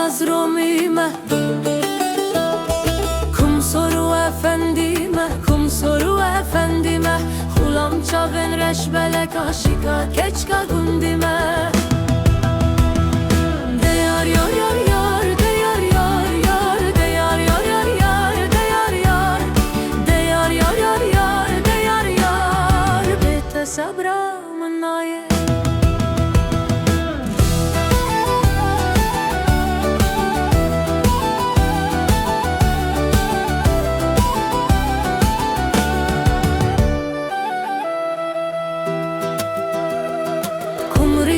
از رومیمه کم سرو efendime kum soru efendime Hulam çavin reşbelek aşika keçka gundime Deyar yar yar yar deyar yar yar deyar yar yar yar deyar yar deyar yar yar yar deyar yar bete sabra manaye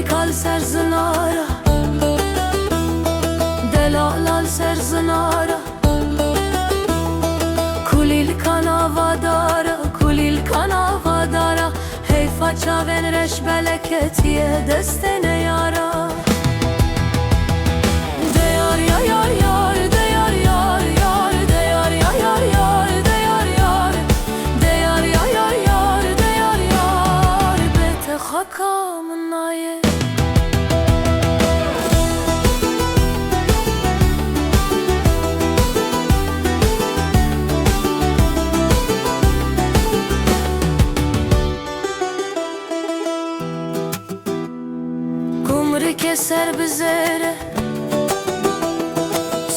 Kal serzinara Delalal serzinara Kulil kanavadara Kulil kanavadara Heyfa çaven reşbeleketiye destene yara Deyar ya yar yar deyar yar yar deyar ya yar yar deyar yar deyar ya yar yar deyar yar bete hakamın aye Keser bizere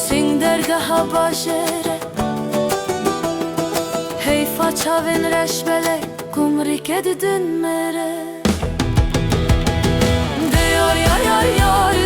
Sing dergaha başere Heyfa çavin reşbele Kumri kedidin mere Deyar yar yar yar